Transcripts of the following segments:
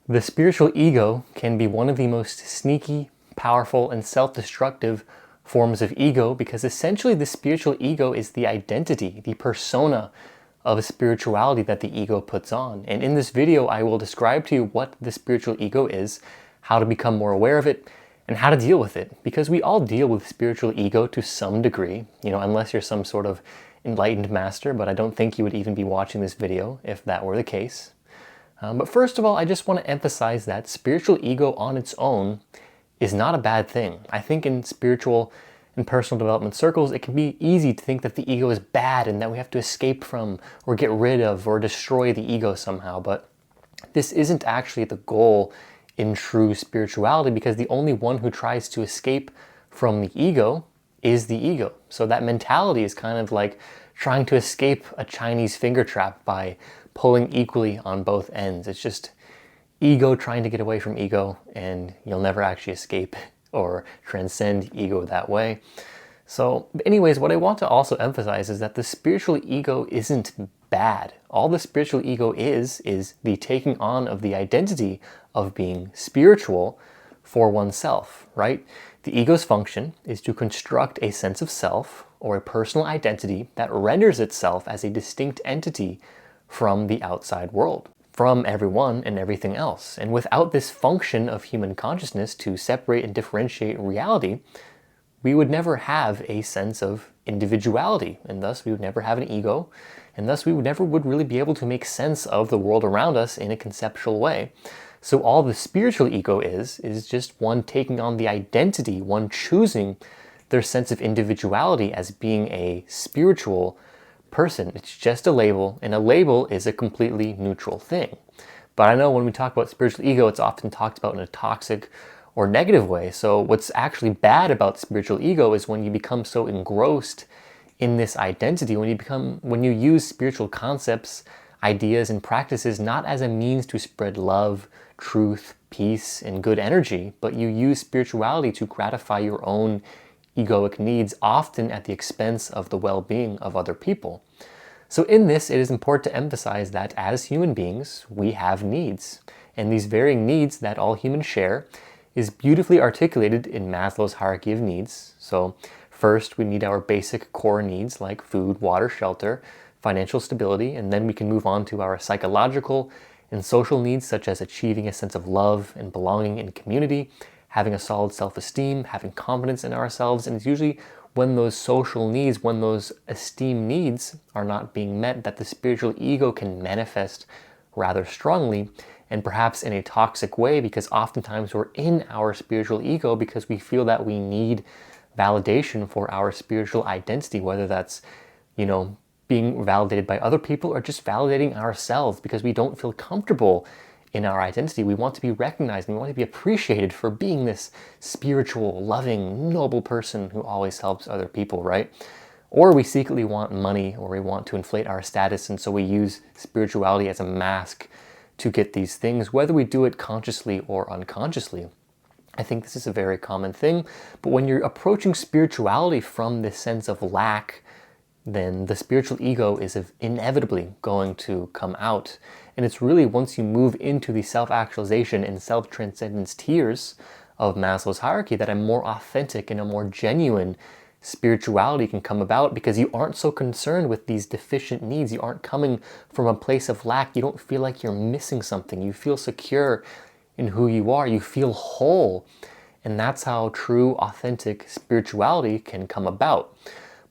The spiritual ego can be one of the most sneaky, powerful, and self-destructive forms of ego because essentially the spiritual ego is the identity, the persona of spirituality that the ego puts on. And in this video, I will describe to you what the spiritual ego is, how to become more aware of it, and how to deal with it. Because we all deal with spiritual ego to some degree, unless you're some sort of enlightened master, but I don't think you would even be watching this video if that were the case. But first of all, I just want to emphasize that spiritual ego on its own is not a bad thing. I think in spiritual and personal development circles, it can be easy to think that the ego is bad and that we have to escape from or get rid of or destroy the ego somehow. But this isn't actually the goal in true spirituality, because the only one who tries to escape from the ego is the ego. So that mentality is kind of like trying to escape a Chinese finger trap by pulling equally on both ends. It's just ego trying to get away from ego, and you'll never actually escape or transcend ego that way. So anyways, what I want to also emphasize is that the spiritual ego isn't bad. All the spiritual ego is the taking on of the identity of being spiritual for oneself, right? The ego's function is to construct a sense of self or a personal identity that renders itself as a distinct entity from the outside world, from everyone and everything else. And without this function of human consciousness to separate and differentiate reality, we would never have a sense of individuality, and thus we would never have an ego, and thus we would never really be able to make sense of the world around us in a conceptual way. So all the spiritual ego is just one taking on the identity, one choosing their sense of individuality as being a spiritual person. It's just a label, and a label is a completely neutral thing. But I know when we talk about spiritual ego, it's often talked about in a toxic or negative way. So what's actually bad about spiritual ego is when you become so engrossed in this identity, when you use spiritual concepts, ideas, and practices not as a means to spread love, truth, peace, and good energy, but you use spirituality to gratify your own egoic needs, often at the expense of the well-being of other people. So in this, it is important to emphasize that as human beings, we have needs. And these varying needs that all humans share is beautifully articulated in Maslow's hierarchy of needs. So first, we need our basic core needs like food, water, shelter, financial stability, and then we can move on to our psychological and social needs, such as achieving a sense of love and belonging in community, having a solid self-esteem, having confidence in ourselves. And it's usually when those social needs, when those esteem needs are not being met, that the spiritual ego can manifest rather strongly, and perhaps in a toxic way, because oftentimes we're in our spiritual ego because we feel that we need validation for our spiritual identity, whether that's, being validated by other people or just validating ourselves because we don't feel comfortable in our identity. We want to be recognized and we want to be appreciated for being this spiritual, loving, noble person who always helps other people, right? Or we secretly want money, or we want to inflate our status, and so we use spirituality as a mask to get these things, whether we do it consciously or unconsciously. I think this is a very common thing, but when you're approaching spirituality from this sense of lack, then the spiritual ego is inevitably going to come out. And it's really once you move into the self-actualization and self-transcendence tiers of Maslow's hierarchy that a more authentic and a more genuine spirituality can come about, because you aren't so concerned with these deficient needs. You aren't coming from a place of lack. You don't feel like you're missing something. You feel secure in who you are. You feel whole. And that's how true, authentic spirituality can come about.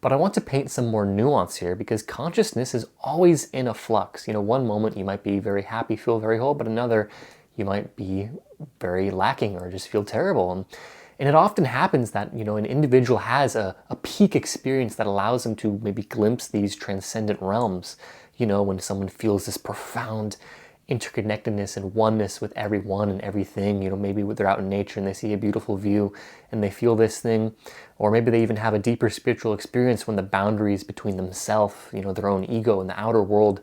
But I want to paint some more nuance here, because consciousness is always in a flux. One moment you might be very happy, feel very whole, but another you might be very lacking or just feel terrible. And it often happens that, an individual has a peak experience that allows them to maybe glimpse these transcendent realms. When someone feels this profound interconnectedness and oneness with everyone and everything, maybe they're out in nature and they see a beautiful view and they feel this thing, or maybe they even have a deeper spiritual experience when the boundaries between themselves, their own ego and the outer world,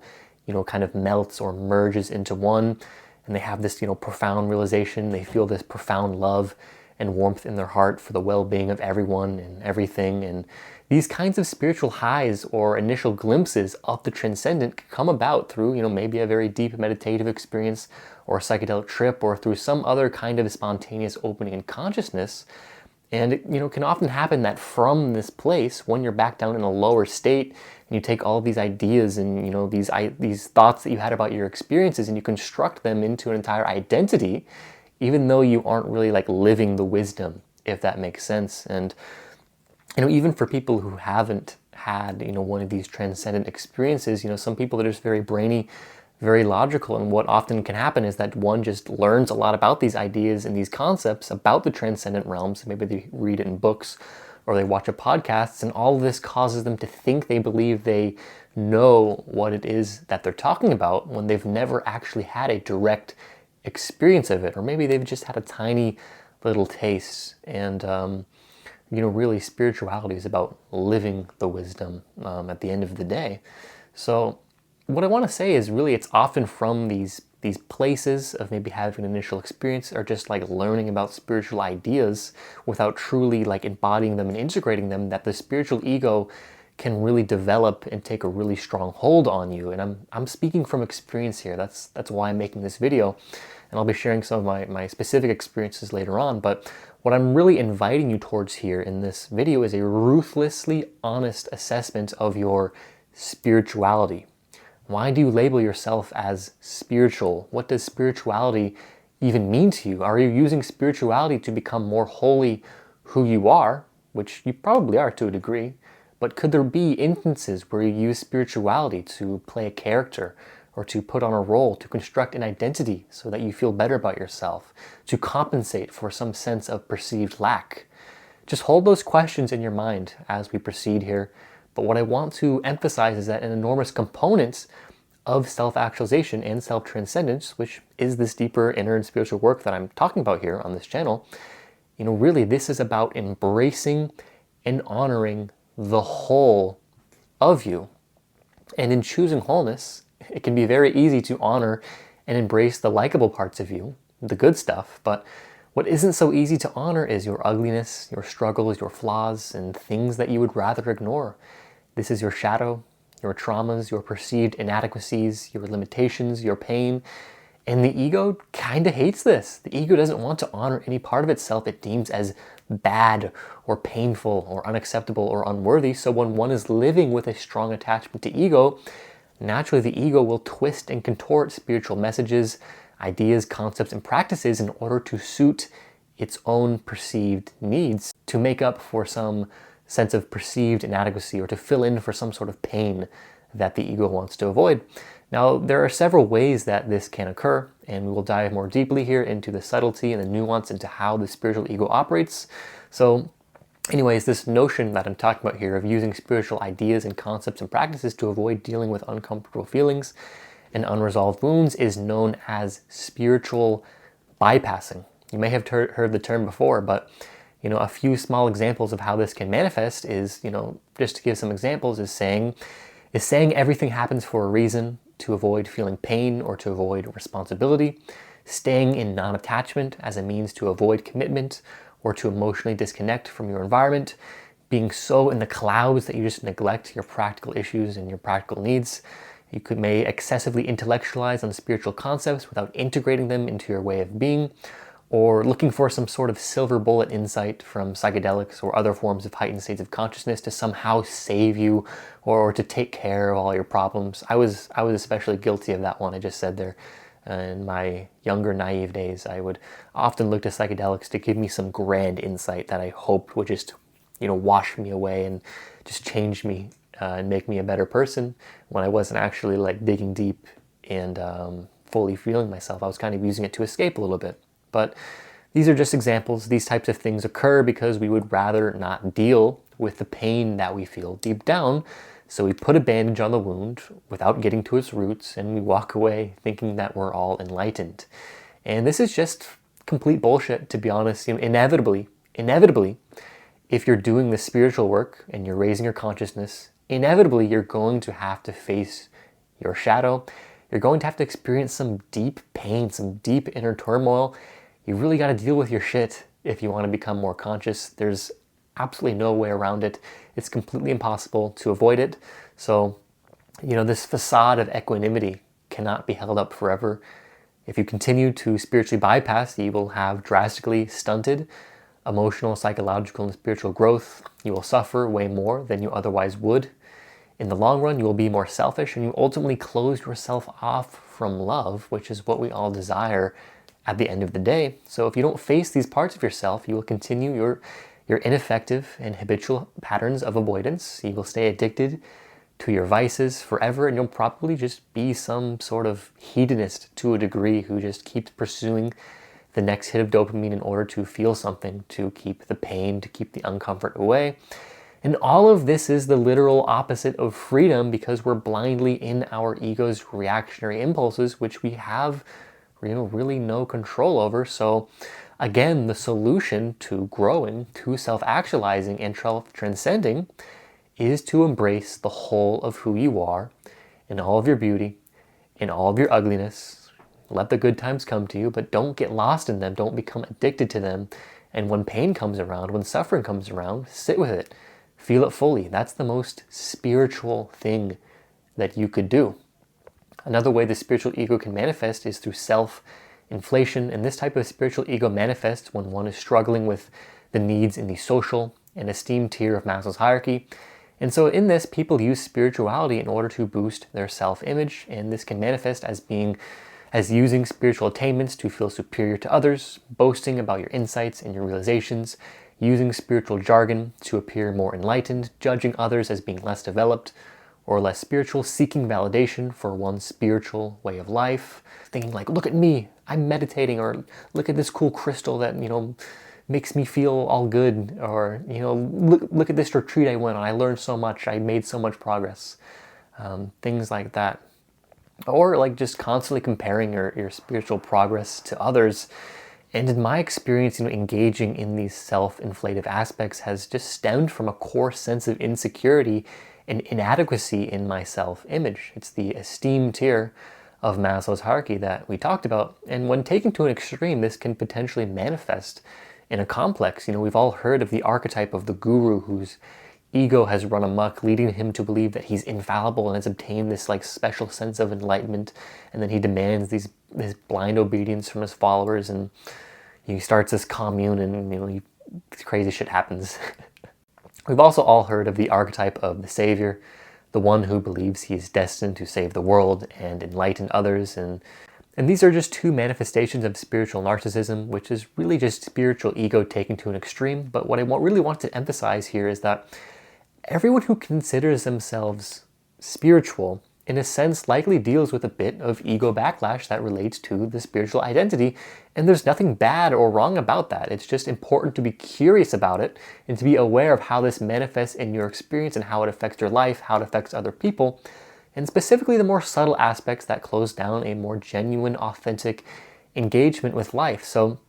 kind of melts or merges into one, and they have this, profound realization, they feel this profound love, and warmth in their heart for the well-being of everyone and everything. And these kinds of spiritual highs or initial glimpses of the transcendent can come about through, maybe a very deep meditative experience or a psychedelic trip, or through some other kind of spontaneous opening in consciousness. And it can often happen that from this place, when you're back down in a lower state, and you take all of these ideas and these thoughts that you had about your experiences, and you construct them into an entire identity, even though you aren't really like living the wisdom, if that makes sense. And even for people who haven't had one of these transcendent experiences, some people are just very brainy, very logical, and what often can happen is that one just learns a lot about these ideas and these concepts about the transcendent realms. Maybe they read it in books or they watch a podcast, and all of this causes them to think they believe they know what it is that they're talking about when they've never actually had a direct experience of it, or maybe they've just had a tiny little taste. And really spirituality is about living the wisdom at the end of the day. So what I want to say is really it's often from these places of maybe having an initial experience, or just like learning about spiritual ideas without truly like embodying them and integrating them, that the spiritual ego can really develop and take a really strong hold on you. And I'm speaking from experience here. That's why I'm making this video, and I'll be sharing some of my specific experiences later on. But what I'm really inviting you towards here in this video is a ruthlessly honest assessment of your spirituality. Why do you label yourself as spiritual? What does spirituality even mean to you? Are you using spirituality to become more wholly who you are, which you probably are to a degree, but could there be instances where you use spirituality to play a character, or to put on a role, to construct an identity so that you feel better about yourself, to compensate for some sense of perceived lack? Just hold those questions in your mind as we proceed here. But what I want to emphasize is that an enormous component of self-actualization and self-transcendence, which is this deeper inner and spiritual work that I'm talking about here on this channel, really this is about embracing and honoring the whole of you. And in choosing wholeness, it can be very easy to honor and embrace the likable parts of you, the good stuff, but what isn't so easy to honor is your ugliness, your struggles, your flaws, and things that you would rather ignore. This is your shadow, your traumas, your perceived inadequacies, your limitations, your pain. And the ego kind of hates this. The ego doesn't want to honor any part of itself it deems as bad or painful or unacceptable or unworthy. So when one is living with a strong attachment to ego, naturally the ego will twist and contort spiritual messages, ideas, concepts, and practices in order to suit its own perceived needs, to make up for some sense of perceived inadequacy, or to fill in for some sort of pain that the ego wants to avoid. Now, there are several ways that this can occur, and we will dive more deeply here into the subtlety and the nuance into how the spiritual ego operates. So anyways, this notion that I'm talking about here of using spiritual ideas and concepts and practices to avoid dealing with uncomfortable feelings and unresolved wounds is known as spiritual bypassing. You may have heard the term before, but a few small examples of how this can manifest is, just to give some examples, is saying everything happens for a reason, to avoid feeling pain or to avoid responsibility, staying in non-attachment as a means to avoid commitment or to emotionally disconnect from your environment, being so in the clouds that you just neglect your practical issues and your practical needs. You may excessively intellectualize on spiritual concepts without integrating them into your way of being, or looking for some sort of silver bullet insight from psychedelics or other forms of heightened states of consciousness to somehow save you or to take care of all your problems. I was especially guilty of that one I just said there. In my younger, naive days, I would often look to psychedelics to give me some grand insight that I hoped would just, wash me away and just change me and make me a better person, when I wasn't actually like digging deep and fully feeling myself. I was kind of using it to escape a little bit. But these are just examples. These types of things occur because we would rather not deal with the pain that we feel deep down. So we put a bandage on the wound without getting to its roots, and we walk away thinking that we're all enlightened. And this is just complete bullshit, to be honest. Inevitably, if you're doing the spiritual work and you're raising your consciousness, inevitably you're going to have to face your shadow. You're going to have to experience some deep pain, some deep inner turmoil. You really got to deal with your shit. if you want to become more conscious. There's absolutely no way around it. It's completely impossible to avoid it. So, this facade of equanimity cannot be held up forever. If you continue to spiritually bypass, you will have drastically stunted emotional, psychological, and spiritual growth. You will suffer way more than you otherwise would. In the long run, you will be more selfish, and you ultimately close yourself off from love, which is what we all desire at the end of the day. So if you don't face these parts of yourself, you will continue your ineffective and habitual patterns of avoidance. You will stay addicted to your vices forever, and you'll probably just be some sort of hedonist to a degree who just keeps pursuing the next hit of dopamine in order to feel something, to keep the pain, to keep the uncomfort away. And all of this is the literal opposite of freedom, because we're blindly in our ego's reactionary impulses, which we have really no control over. So again, the solution to growing, to self-actualizing and self-transcending is to embrace the whole of who you are, in all of your beauty, in all of your ugliness. Let the good times come to you, but don't get lost in them. Don't become addicted to them. And when pain comes around, when suffering comes around, sit with it. Feel it fully. That's the most spiritual thing that you could do. Another way the spiritual ego can manifest is through self-inflation, and this type of spiritual ego manifests when one is struggling with the needs in the social and esteem tier of Maslow's hierarchy. And so in this, people use spirituality in order to boost their self-image, and this can manifest as using spiritual attainments to feel superior to others, boasting about your insights and your realizations, using spiritual jargon to appear more enlightened, judging others as being less developed or less spiritual, seeking validation for one's spiritual way of life, thinking like, look at me, I'm meditating, or look at this cool crystal that, makes me feel all good, or, look at this retreat I went on, I learned so much, I made so much progress, things like that. Or like just constantly comparing your spiritual progress to others. And in my experience, engaging in these self-inflative aspects has just stemmed from a core sense of insecurity and inadequacy in my self-image. It's the esteem tier of Maslow's hierarchy that we talked about. And when taken to an extreme, this can potentially manifest in a complex. We've all heard of the archetype of the guru whose ego has run amok, leading him to believe that he's infallible and has obtained this like special sense of enlightenment, and then he demands this blind obedience from his followers, and he starts this commune, and crazy shit happens. We've also all heard of the archetype of the savior, the one who believes he is destined to save the world and enlighten others, and these are just two manifestations of spiritual narcissism, which is really just spiritual ego taken to an extreme. But what I really want to emphasize here is that everyone who considers themselves spiritual, in a sense, likely deals with a bit of ego backlash that relates to the spiritual identity. And there's nothing bad or wrong about that. It's just important to be curious about it and to be aware of how this manifests in your experience and how it affects your life, how it affects other people, and specifically the more subtle aspects that close down a more genuine, authentic engagement with life. So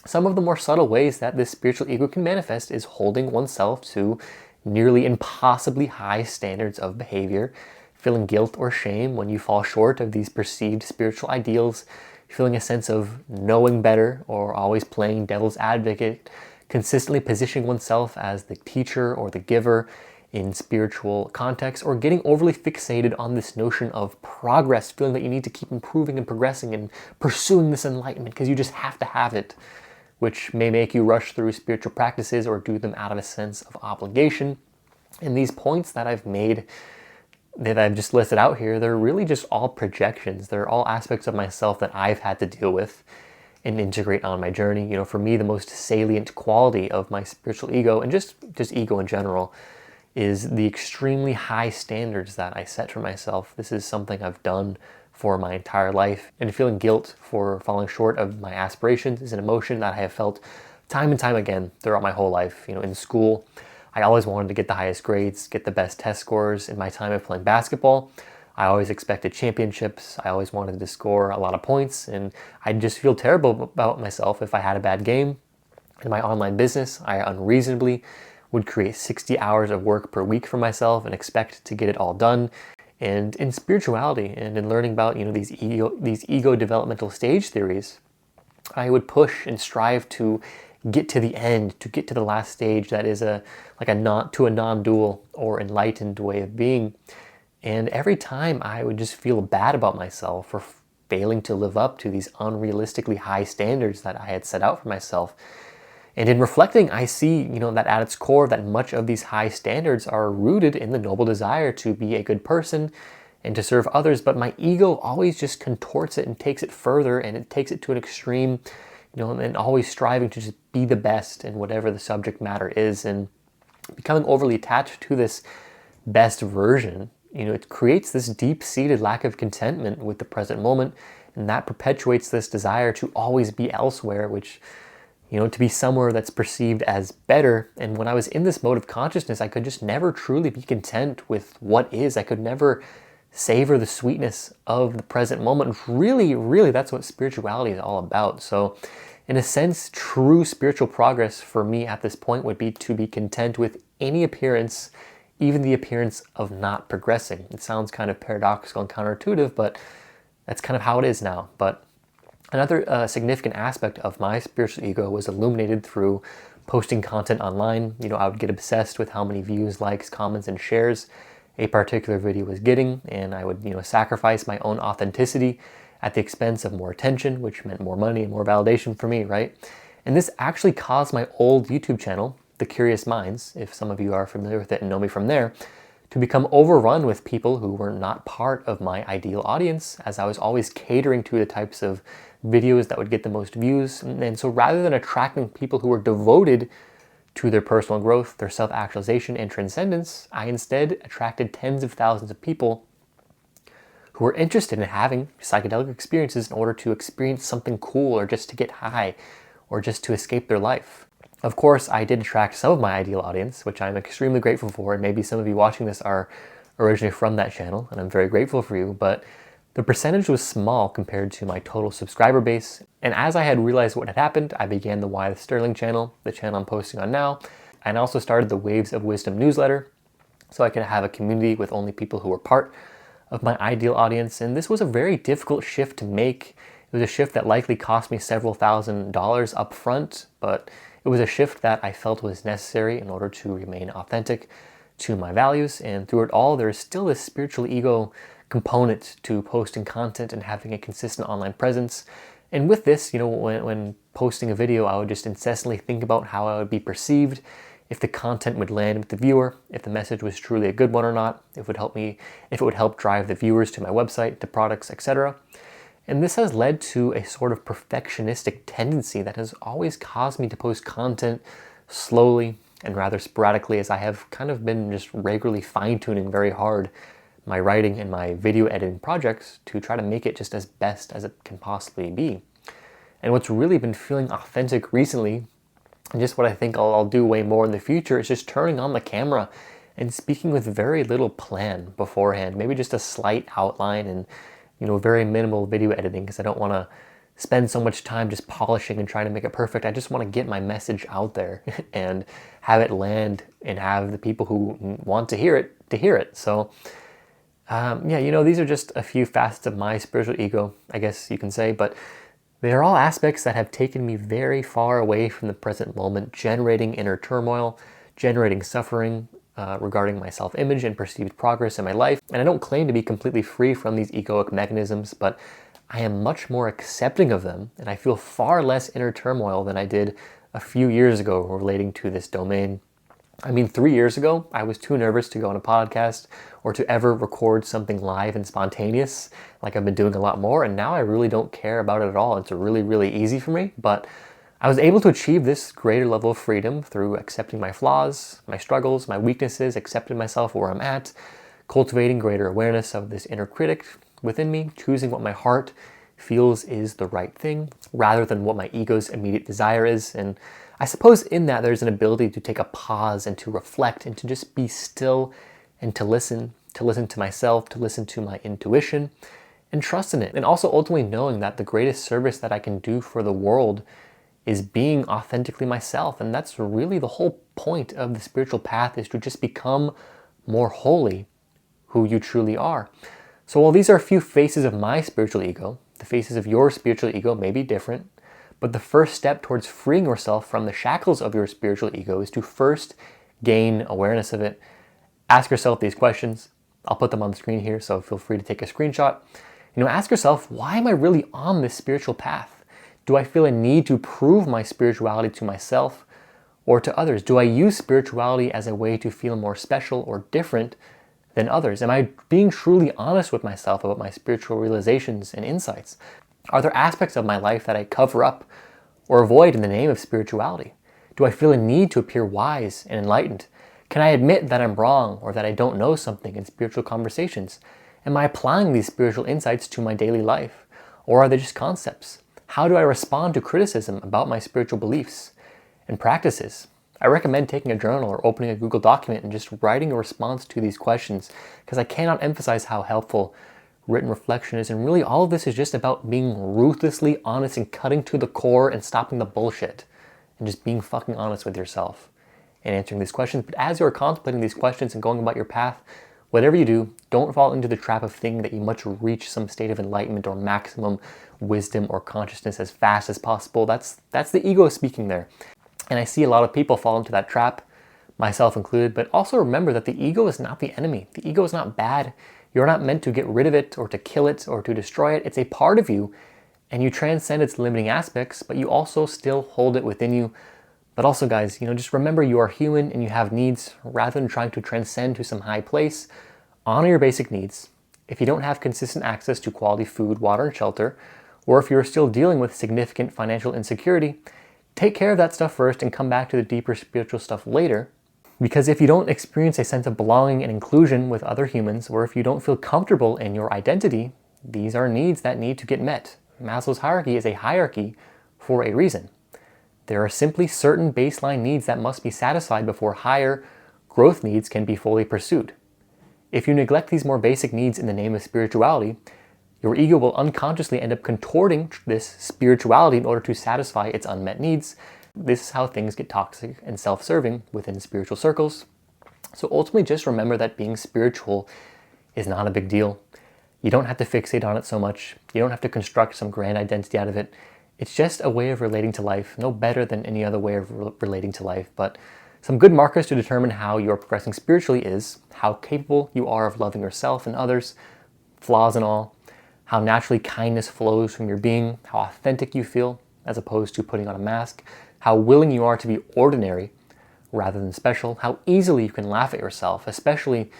some of the more subtle ways that this spiritual ego can manifest is holding oneself to nearly impossibly high standards of behavior, feeling guilt or shame when you fall short of these perceived spiritual ideals, feeling a sense of knowing better or always playing devil's advocate, consistently positioning oneself as the teacher or the giver in spiritual context, or getting overly fixated on this notion of progress, feeling that you need to keep improving and progressing and pursuing this enlightenment because you just have to have it, which may make you rush through spiritual practices or do them out of a sense of obligation. And these points that I've made, that I've just listed out here, they're really just all projections. They're all aspects of myself that I've had to deal with and integrate on my journey. For me, the most salient quality of my spiritual ego, and just ego in general, is the extremely high standards that I set for myself. This is something I've done for my entire life, and feeling guilt for falling short of my aspirations is an emotion that I have felt time and time again throughout my whole life. In school, I always wanted to get the highest grades, get the best test scores. In my time of playing basketball, I always expected championships. I always wanted to score a lot of points, and I'd just feel terrible about myself if I had a bad game. In my online business, I unreasonably would create 60 hours of work per week for myself and expect to get it all done. And in spirituality and in learning about these ego developmental stage theories, I would push and strive to get to the end, to get to the last stage that is a non-dual or enlightened way of being. And every time I would just feel bad about myself for failing to live up to these unrealistically high standards that I had set out for myself. And in reflecting, I see, that at its core, that much of these high standards are rooted in the noble desire to be a good person and to serve others. But my ego always just contorts it and takes it further, and it takes it to an extreme, and always striving to just be the best in whatever the subject matter is, and becoming overly attached to this best version. It creates this deep-seated lack of contentment with the present moment, and that perpetuates this desire to always be elsewhere, which, to be somewhere that's perceived as better. And when I was in this mode of consciousness, I could just never truly be content with what is. I could never savor the sweetness of the present moment. Really, really, that's what spirituality is all about. So, in a sense, true spiritual progress for me at this point would be to be content with any appearance, even the appearance of not progressing. It sounds kind of paradoxical and counterintuitive, but that's kind of how it is now. But another significant aspect of my spiritual ego was illuminated through posting content online. I would get obsessed with how many views, likes, comments, and shares a particular video was getting, and I would, sacrifice my own authenticity at the expense of more attention, which meant more money and more validation for me, right? And this actually caused my old YouTube channel, The Curious Minds, if some of you are familiar with it and know me from there, to become overrun with people who were not part of my ideal audience, as I was always catering to the types of videos that would get the most views. And so rather than attracting people who were devoted to their personal growth, their self-actualization, and transcendence, I instead attracted tens of thousands of people who were interested in having psychedelic experiences in order to experience something cool, or just to get high, or just to escape their life. Of course, I did attract some of my ideal audience, which I'm extremely grateful for, and maybe some of you watching this are originally from that channel, and I'm very grateful for you, but the percentage was small compared to my total subscriber base. And as I had realized what had happened, I began the Why the Sterling channel, the channel I'm posting on now, and also started the Waves of Wisdom newsletter, so I could have a community with only people who were part of my ideal audience. And this was a very difficult shift to make. It was a shift that likely cost me several $1,000s up front, but it was a shift that I felt was necessary in order to remain authentic to my values. And through it all, there is still this spiritual ego component to posting content and having a consistent online presence. And with this, when posting a video, I would just incessantly think about how I would be perceived, if the content would land with the viewer, if the message was truly a good one or not, if it would help drive the viewers to my website, to products, etc. And this has led to a sort of perfectionistic tendency that has always caused me to post content slowly and rather sporadically, as I have kind of been just regularly fine-tuning very hard my writing and my video editing projects to try to make it just as best as it can possibly be. And what's really been feeling authentic recently, and just what I think I'll do way more in the future, is just turning on the camera and speaking with very little plan beforehand. Maybe just a slight outline and, very minimal video editing, because I don't want to spend so much time just polishing and trying to make it perfect. I just want to get my message out there and have it land and have the people who want to hear it. So, these are just a few facets of my spiritual ego, I guess you can say, but they are all aspects that have taken me very far away from the present moment, generating inner turmoil, generating suffering regarding my self-image and perceived progress in my life. And I don't claim to be completely free from these egoic mechanisms, but I am much more accepting of them, and I feel far less inner turmoil than I did a few years ago relating to this domain. 3 years ago, I was too nervous to go on a podcast or to ever record something live and spontaneous like I've been doing a lot more, and now I really don't care about it at all. It's really, really easy for me, but I was able to achieve this greater level of freedom through accepting my flaws, my struggles, my weaknesses, accepting myself where I'm at, cultivating greater awareness of this inner critic within me, choosing what my heart feels is the right thing rather than what my ego's immediate desire is. And I suppose in that there's an ability to take a pause and to reflect and to just be still and to listen to myself, to listen to my intuition and trust in it. And also ultimately knowing that the greatest service that I can do for the world is being authentically myself. And that's really the whole point of the spiritual path, is to just become more wholly who you truly are. So while these are a few faces of my spiritual ego, the faces of your spiritual ego may be different, But the first step towards freeing yourself from the shackles of your spiritual ego is to first gain awareness of it. Ask yourself these questions. I'll put them on the screen here, so feel free to take a screenshot. Ask yourself, why am I really on this spiritual path? Do I feel a need to prove my spirituality to myself or to others? Do I use spirituality as a way to feel more special or different than others? Am I being truly honest with myself about my spiritual realizations and insights? Are there aspects of my life that I cover up or avoid in the name of spirituality? Do I feel a need to appear wise and enlightened? Can I admit that I'm wrong or that I don't know something in spiritual conversations? Am I applying these spiritual insights to my daily life? Or are they just concepts? How do I respond to criticism about my spiritual beliefs and practices? I recommend taking a journal or opening a Google document and just writing a response to these questions, because I cannot emphasize how helpful written reflection is. And really all of this is just about being ruthlessly honest and cutting to the core and stopping the bullshit and just being fucking honest with yourself and answering these questions. But as you're contemplating these questions and going about your path, whatever you do, don't fall into the trap of thinking that you must reach some state of enlightenment or maximum wisdom or consciousness as fast as possible. That's the ego speaking there. And I see a lot of people fall into that trap, myself included. But also remember that the ego is not the enemy. The ego is not bad. You're not meant to get rid of it or to kill it or to destroy it. It's a part of you, and you transcend its limiting aspects, but you also still hold it within you. But also, guys, just remember you are human and you have needs. Rather than trying to transcend to some high place, honor your basic needs. If you don't have consistent access to quality food, water, and shelter, or if you're still dealing with significant financial insecurity, take care of that stuff first and come back to the deeper spiritual stuff later. Because if you don't experience a sense of belonging and inclusion with other humans, or if you don't feel comfortable in your identity, these are needs that need to get met. Maslow's hierarchy is a hierarchy for a reason. There are simply certain baseline needs that must be satisfied before higher growth needs can be fully pursued. If you neglect these more basic needs in the name of spirituality, your ego will unconsciously end up contorting this spirituality in order to satisfy its unmet needs. This is how things get toxic and self-serving within spiritual circles. So ultimately, just remember that being spiritual is not a big deal. You don't have to fixate on it so much. You don't have to construct some grand identity out of it. It's just a way of relating to life, no better than any other way of relating to life. But some good markers to determine how you're progressing spiritually is how capable you are of loving yourself and others, flaws and all, how naturally kindness flows from your being, how authentic you feel as opposed to putting on a mask, how willing you are to be ordinary rather than special, how easily you can laugh at yourself, especially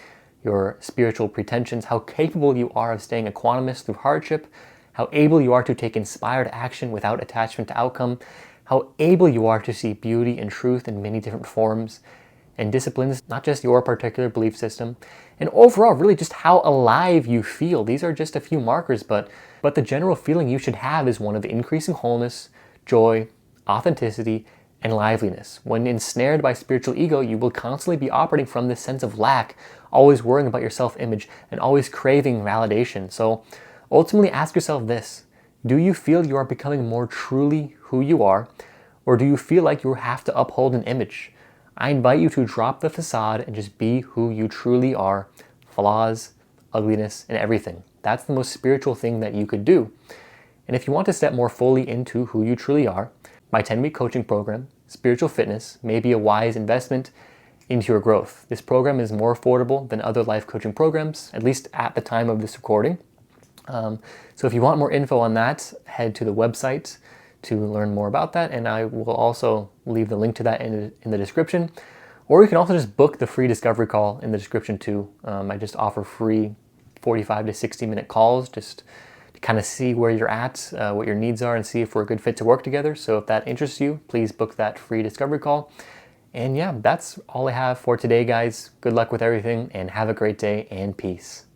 your spiritual pretensions, how capable you are of staying equanimous through hardship, how able you are to take inspired action without attachment to outcome, how able you are to see beauty and truth in many different forms and disciplines, not just your particular belief system, and overall, really just how alive you feel. These are just a few markers, but the general feeling you should have is one of increasing wholeness, joy, authenticity, and liveliness. When ensnared by spiritual ego, you will constantly be operating from this sense of lack, always worrying about your self-image and always craving validation. So ultimately ask yourself this: do you feel you are becoming more truly who you are, or do you feel like you have to uphold an image? I invite you to drop the facade and just be who you truly are, flaws, ugliness, and everything. That's the most spiritual thing that you could do. And if you want to step more fully into who you truly are, my 10-week coaching program, Spiritual Fitness, may be a wise investment into your growth. This program is more affordable than other life coaching programs, at least at the time of this recording. So if you want more info on that, head to the website to learn more about that, and I will also leave the link to that in the description. Or you can also just book the free discovery call in the description too. I just offer free 45 to 60 minute calls just to kind of see where you're at, what your needs are, and see if we're a good fit to work together. So if that interests you, please book that free discovery call. And yeah, that's all I have for today, guys. Good luck with everything and have a great day and peace.